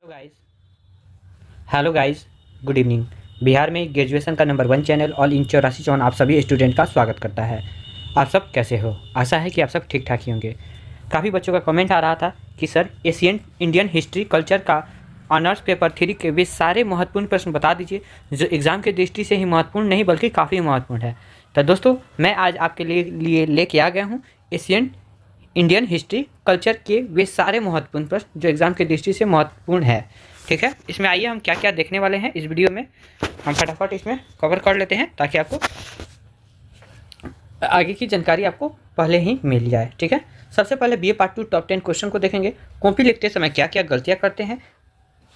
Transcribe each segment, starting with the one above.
Guys hello guys good evening. Bihar में graduation का number 1 channel all in 84 आप सभी स्टूडेंट का स्वागत करता है। आप सब कैसे हो? आशा है कि आप सब ठीक ठाक ही होंगे। काफ़ी बच्चों का कमेंट आ रहा था कि sir Asian Indian history culture का ऑनर्स पेपर 3 के वे सारे महत्वपूर्ण प्रश्न बता दीजिए जो एग्ज़ाम की दृष्टि से ही महत्वपूर्ण नहीं बल्कि काफ़ी महत्वपूर्ण है। तो दोस्तों मैं आज आपके लिए लेके आ गया हूँ एशियन इंडियन हिस्ट्री कल्चर के वे सारे महत्वपूर्ण प्रश्न जो एग्ज़ाम की दृष्टि से महत्वपूर्ण है। ठीक है, इसमें आइए हम क्या क्या देखने वाले हैं इस वीडियो में, हम फटाफट इसमें कवर कर लेते हैं ताकि आपको आगे की जानकारी आपको पहले ही मिल जाए। ठीक है, सबसे पहले बीए पार्ट 2 टॉप 10 क्वेश्चन को देखेंगे। कॉपी लिखते समय क्या क्या गलतियाँ करते हैं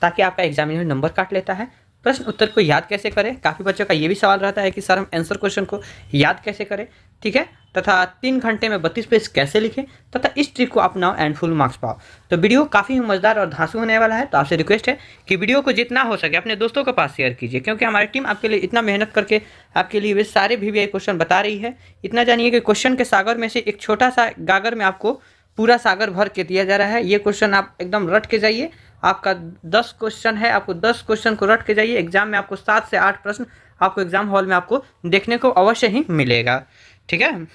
ताकि आपका एग्जामिनर नंबर काट लेता है। प्रश्न उत्तर को याद कैसे करें, काफ़ी बच्चों का ये भी सवाल रहता है कि सर हम आंसर क्वेश्चन को याद कैसे करें। ठीक है, तथा 3 घंटे में 32 पेज कैसे लिखें तथा इस ट्रिक को अपनाओ एंड फुल मार्क्स पाओ। तो वीडियो काफ़ी मज़ेदार और धांसू होने वाला है, तो आपसे रिक्वेस्ट है कि वीडियो को जितना हो सके अपने दोस्तों के पास शेयर कीजिए, क्योंकि हमारी टीम आपके लिए इतना मेहनत करके आपके लिए वे सारे VVI क्वेश्चन बता रही है। इतना जानिए कि क्वेश्चन के सागर में से एक छोटा सा गागर में आपको पूरा सागर भर के दिया जा रहा है। ये क्वेश्चन आप एकदम रट के जाइए। आपका 10 क्वेश्चन है, आपको 10 क्वेश्चन को रट के जाइए। एग्जाम में आपको 7 से 8 प्रश्न आपको एग्जाम हॉल में आपको देखने को अवश्य ही मिलेगा। ठीक है,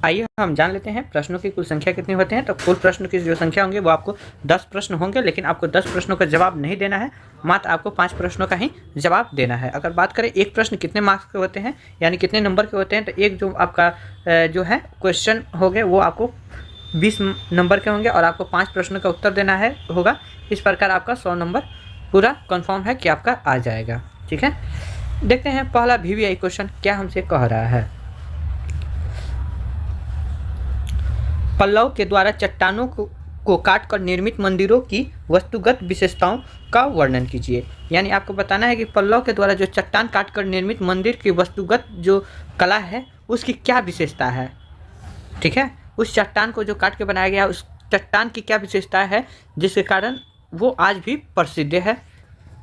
आइए हम जान लेते हैं प्रश्नों की कुल संख्या कितनी होते हैं। तो कुल प्रश्न की जो संख्या होंगे वो आपको 10 प्रश्न होंगे, लेकिन आपको 10 प्रश्नों का जवाब नहीं देना है, मात्र आपको 5 प्रश्नों का ही जवाब देना है। अगर बात करें एक प्रश्न कितने मार्क्स के होते हैं यानी कितने नंबर के होते हैं, तो एक जो आपका जो है क्वेश्चन हो गए वो आपको 20 नंबर के होंगे और आपको 5 प्रश्नों का उत्तर देना है होगा। इस प्रकार आपका 100 नंबर पूरा कंफर्म है कि आपका आ जाएगा। ठीक है, देखते हैं पहला VVI क्वेश्चन क्या हमसे कह रहा है। पल्लव के द्वारा चट्टानों को काटकर निर्मित मंदिरों की वस्तुगत विशेषताओं का वर्णन कीजिए। यानी आपको बताना है कि पल्लव के द्वारा जो चट्टान काटकर निर्मित मंदिर की वस्तुगत जो कला है उसकी क्या विशेषता है। ठीक है, उस चट्टान को जो काट के बनाया गया उस चट्टान की क्या विशेषता है जिसके कारण वो आज भी प्रसिद्ध है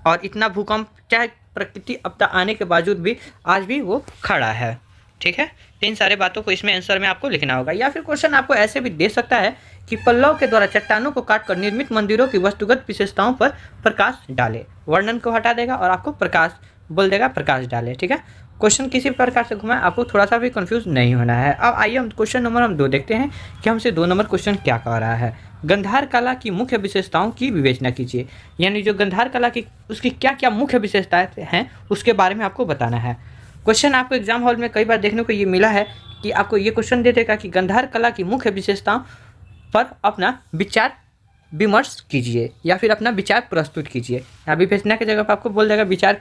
और इतना भूकंप चाहे प्रकृति आपदा आने के बावजूद भी आज भी वो खड़ा है। ठीक है, इन सारे बातों को इसमें आंसर में आपको लिखना होगा। या फिर क्वेश्चन आपको ऐसे भी दे सकता है कि पल्लव के द्वारा चट्टानों को काटकर निर्मित मंदिरों की वस्तुगत विशेषताओं पर प्रकाश डाले। वर्णन को हटा देगा और आपको प्रकाश बोल देगा, प्रकाश डाले। ठीक है, क्वेश्चन किसी प्रकार से घुमाए, आपको थोड़ा सा भी कंफ्यूज नहीं होना है। अब आइए हम क्वेश्चन नंबर 2 देखते हैं कि हमसे 2 नंबर क्वेश्चन क्या कह रहा है। गंधार कला की मुख्य विशेषताओं की विवेचना कीजिए। यानी जो गंधार कला की उसकी क्या क्या मुख्य विशेषताएं हैं उसके बारे में आपको बताना है। क्वेश्चन आपको एग्जाम हॉल में कई बार देखने को ये मिला है कि आपको ये क्वेश्चन दे देगा कि गंधार कला की मुख्य विशेषताओं पर अपना विचार विमर्श कीजिए या फिर अपना विचार प्रस्तुत कीजिए। यहाँ विवेचना की जगह पर आपको बोल देगा विचार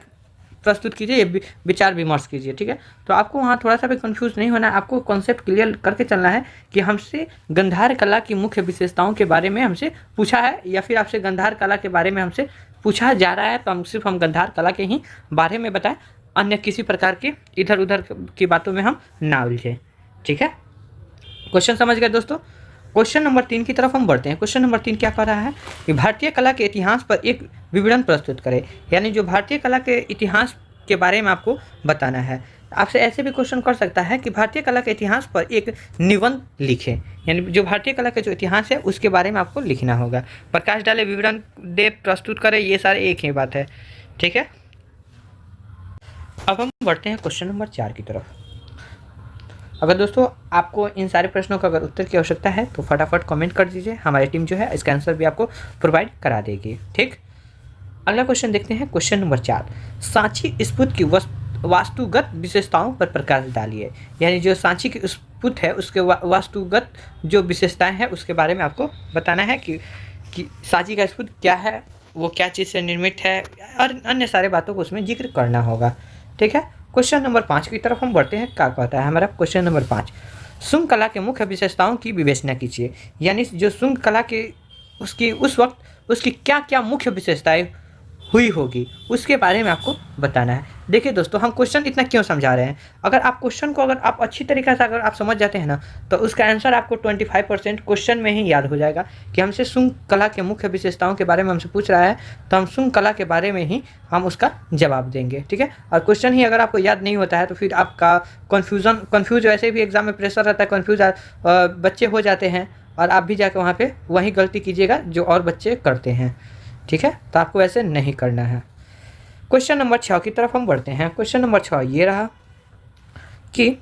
प्रस्तुत कीजिए, विचार विमर्श कीजिए। ठीक है, तो आपको वहाँ थोड़ा सा भी कंफ्यूज नहीं होना है, आपको कॉन्सेप्ट क्लियर करके चलना है कि हमसे गंधार कला की मुख्य विशेषताओं के बारे में हमसे पूछा है या फिर आपसे गंधार कला के बारे में हमसे पूछा जा रहा है, तो हम गंधार कला के ही बारे में बताएं, अन्य किसी प्रकार के इधर उधर की बातों में हम ना उलझें। ठीक है, क्वेश्चन समझ गए दोस्तों। क्वेश्चन नंबर 3 की तरफ हम बढ़ते हैं। क्वेश्चन नंबर 3 क्या कह रहा है कि भारतीय कला के इतिहास पर एक विवरण प्रस्तुत करें। यानी जो भारतीय कला के इतिहास के बारे में आपको बताना है। आपसे ऐसे भी क्वेश्चन कर सकता है कि भारतीय कला के इतिहास पर एक निबंध लिखें। यानी जो भारतीय कला का जो इतिहास है उसके बारे में आपको लिखना होगा। प्रकाश डाले, विवरण दे, प्रस्तुत करें, ये सारे एक ही बात है। ठीक है, अब हम बढ़ते हैं क्वेश्चन नंबर 4 की तरफ। अगर दोस्तों आपको इन सारे प्रश्नों का अगर उत्तर की आवश्यकता है तो फटाफट कमेंट कर दीजिए, हमारी टीम जो है इसका आंसर भी आपको प्रोवाइड करा देगी। ठीक, अगला क्वेश्चन देखते हैं। क्वेश्चन नंबर 4, सांची स्फूर्त की वास्तुगत विशेषताओं पर प्रकाश डालिए। यानी जो सांची की स्फूर्त है उसके वास्तुगत जो विशेषताएं हैं उसके बारे में आपको बताना है कि सांची का स्फूर्त क्या है, वो क्या चीज़ से निर्मित है और अन्य सारे बातों को उसमें जिक्र करना होगा। ठीक है, क्वेश्चन नंबर 5 की तरफ हम बढ़ते हैं। क्या कहता है हमारा क्वेश्चन नंबर 5, शुंग कला के मुख्य विशेषताओं की विवेचना कीजिए। यानी जो शुंग कला के उसकी उस वक्त उसकी क्या क्या मुख्य विशेषताएं हुई होगी उसके बारे में आपको बताना है। देखिए दोस्तों, हम क्वेश्चन इतना क्यों समझा रहे हैं, अगर आप क्वेश्चन को अगर आप अच्छी तरीके से अगर आप समझ जाते हैं ना तो उसका आंसर आपको 25% क्वेश्चन में ही याद हो जाएगा कि हमसे शुंग कला के मुख्य विशेषताओं के बारे में हमसे पूछ रहा है तो हम शुंग कला के बारे में ही हम उसका जवाब देंगे। ठीक है, और क्वेश्चन ही अगर आपको याद नहीं होता है तो फिर आपका कन्फ्यूज वैसे भी एग्जाम में प्रेशर रहता है, कन्फ्यूज बच्चे हो जाते हैं और आप भी जाकर वहाँ पे वही गलती कीजिएगा जो और बच्चे करते हैं, ठीक है। तो आपको ऐसे नहीं करना है। क्वेश्चन नंबर 6 की तरफ हम बढ़ते हैं। क्वेश्चन नंबर 6 ये रहा कि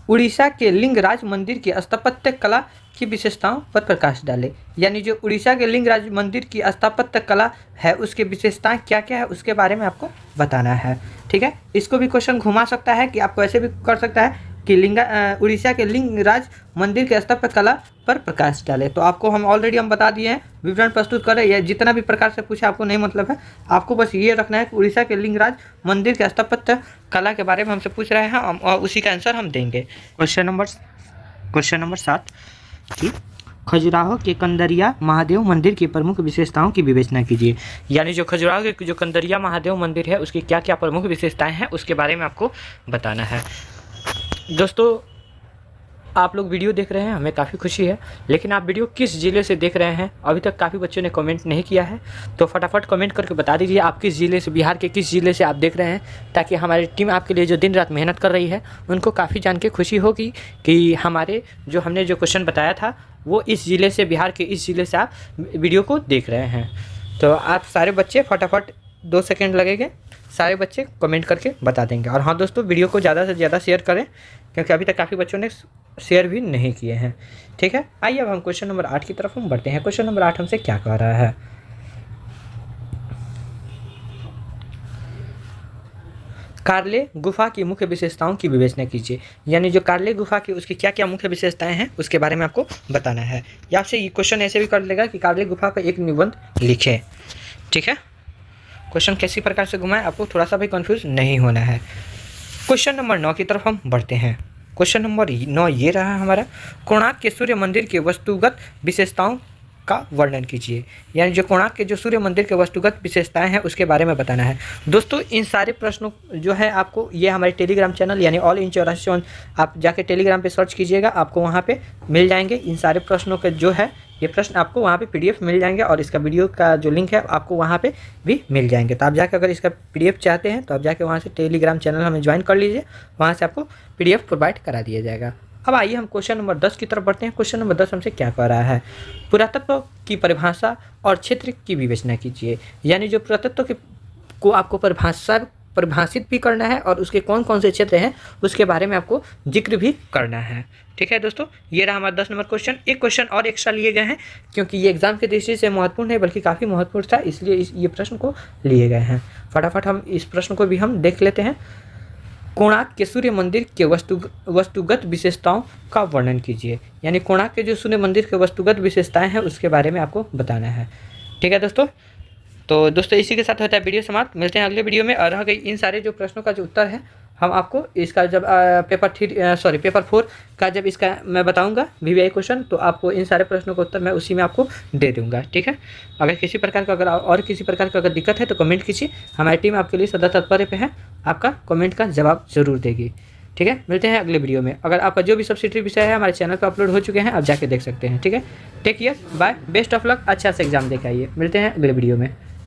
उड़ीसा के लिंगराज मंदिर की स्थापत्य कला की विशेषताओं पर प्रकाश डाले। यानी जो उड़ीसा के लिंगराज मंदिर की स्थापत्य कला है उसकी विशेषताएं क्या क्या है उसके बारे में आपको बताना है, ठीक है। इसको भी क्वेश्चन घुमा सकता है कि आपको ऐसे भी कर सकता है कि उड़ीसा के लिंगराज मंदिर के स्थापत्य कला पर प्रकाश डाले। तो आपको हम ऑलरेडी बता दिए हैं, विवरण प्रस्तुत करें या जितना भी प्रकार से पूछे आपको नहीं मतलब है, आपको बस ये रखना है कि उड़ीसा के लिंगराज मंदिर के स्थापत्य कला के बारे में हमसे पूछ रहे हैं और उसी का आंसर हम देंगे। क्वेश्चन नंबर 7 कि खजुराहो के कंदरिया महादेव मंदिर की प्रमुख विशेषताओं की विवेचना कीजिए। यानी जो खजुराहो के जो कंदरिया महादेव मंदिर है उसकी क्या क्या प्रमुख विशेषताएं हैं उसके बारे में आपको बताना है। दोस्तों आप लोग वीडियो देख रहे हैं, हमें काफ़ी खुशी है, लेकिन आप वीडियो किस ज़िले से देख रहे हैं अभी तक काफ़ी बच्चों ने कमेंट नहीं किया है, तो फटाफट कमेंट करके बता दीजिए आप किस ज़िले से, बिहार के किस ज़िले से आप देख रहे हैं, ताकि हमारी टीम आपके लिए जो दिन रात मेहनत कर रही है उनको काफ़ी जान के खुशी होगी कि हमने जो क्वेश्चन बताया था वो इस ज़िले से, बिहार के इस ज़िले से आप वीडियो को देख रहे हैं। तो आप सारे बच्चे फटाफट 2 सेकेंड लगेंगे, सारे बच्चे कमेंट करके बता देंगे। और हाँ दोस्तों, वीडियो को ज़्यादा से ज़्यादा शेयर करें क्योंकि अभी तक काफ़ी बच्चों ने शेयर भी नहीं किए हैं, ठीक है। आइए अब हम क्वेश्चन नंबर 8 की तरफ हम बढ़ते हैं। क्वेश्चन नंबर 8 हमसे क्या कह रहा है? कार्ले गुफा की मुख्य विशेषताओं की विवेचना कीजिए। यानी जो कार्ले गुफा की उसकी क्या क्या मुख्य विशेषताएं हैं उसके बारे में आपको बताना है। या आपसे ये क्वेश्चन ऐसे भी कर लेगा कि कार्ले गुफा का एक निबंध लिखे, ठीक है। क्वेश्चन किसी प्रकार से घुमाए, आपको थोड़ा सा भी कंफ्यूज नहीं होना है। क्वेश्चन नंबर 9 की तरफ हम बढ़ते हैं। क्वेश्चन नंबर 9 ये रहा हमारा, कोणार्क के सूर्य मंदिर के वस्तुगत विशेषताओं का वर्णन कीजिए। यानी जो कोणार्क के जो सूर्य मंदिर के वस्तुगत विशेषताएं हैं उसके बारे में बताना है। दोस्तों इन सारे प्रश्नों जो है आपको ये हमारे टेलीग्राम चैनल यानी ऑल इन 84 आप जाके टेलीग्राम पे सर्च कीजिएगा, आपको वहाँ पे मिल जाएंगे इन सारे प्रश्नों के जो है ये प्रश्न आपको वहाँ पे PDF मिल जाएंगे और इसका वीडियो का जो लिंक है आपको वहाँ पे भी मिल जाएंगे। तो आप जाकर अगर इसका PDF चाहते हैं तो आप जाके वहाँ से टेलीग्राम चैनल हमें ज्वाइन कर लीजिए, वहाँ से आपको PDF प्रोवाइड करा दिया जाएगा। अब आइए हम क्वेश्चन नंबर 10 की तरफ बढ़ते हैं। क्वेश्चन नंबर 10 हमसे क्या कह रहा है? पुरातत्व की परिभाषा और क्षेत्र की विवेचना कीजिए। यानी जो पुरातत्व को आपको परिभाषित भी करना है और उसके कौन कौन से क्षेत्र हैं उसके बारे में आपको जिक्र भी करना है, ठीक है दोस्तों। ये रहा हमारा 10 नंबर क्वेश्चन। एक क्वेश्चन और एक्स्ट्रा लिए गए हैं क्योंकि ये एग्जाम की दृष्टि से महत्वपूर्ण है, बल्कि काफ़ी महत्वपूर्ण था, इसलिए ये प्रश्न को लिए गए हैं। फटाफट हम इस प्रश्न को भी हम देख लेते हैं। कोणार्क के सूर्य मंदिर के वस्तुगत विशेषताओं का वर्णन कीजिए। यानी कोणार्क के जो सूर्य मंदिर के वस्तुगत विशेषताएं हैं उसके बारे में आपको बताना है, ठीक है दोस्तों। तो दोस्तों इसी के साथ होता है वीडियो समाप्त। मिलते हैं अगले वीडियो में। और रह गई इन सारे जो प्रश्नों का जो उत्तर है हम आपको इसका जब पेपर 4 का जब इसका मैं बताऊंगा VVI क्वेश्चन, तो आपको इन सारे प्रश्नों का उत्तर मैं उसी में आपको दे दूंगा, ठीक है। अगर किसी प्रकार का किसी प्रकार का अगर दिक्कत है तो कमेंट कीजिए, हमारी टीम आपके लिए सदा तत्पर पे है, आपका कमेंट का जवाब जरूर देगी, ठीक है। मिलते हैं अगले वीडियो में। अगर आपका जो भी सब्सिडी विषय है हमारे चैनल पर अपलोड हो चुके हैं, आप जाके देख सकते हैं, ठीक है। Take care, bye, best of luck, अच्छा से एग्जाम देख आइए। मिलते हैं अगले वीडियो में।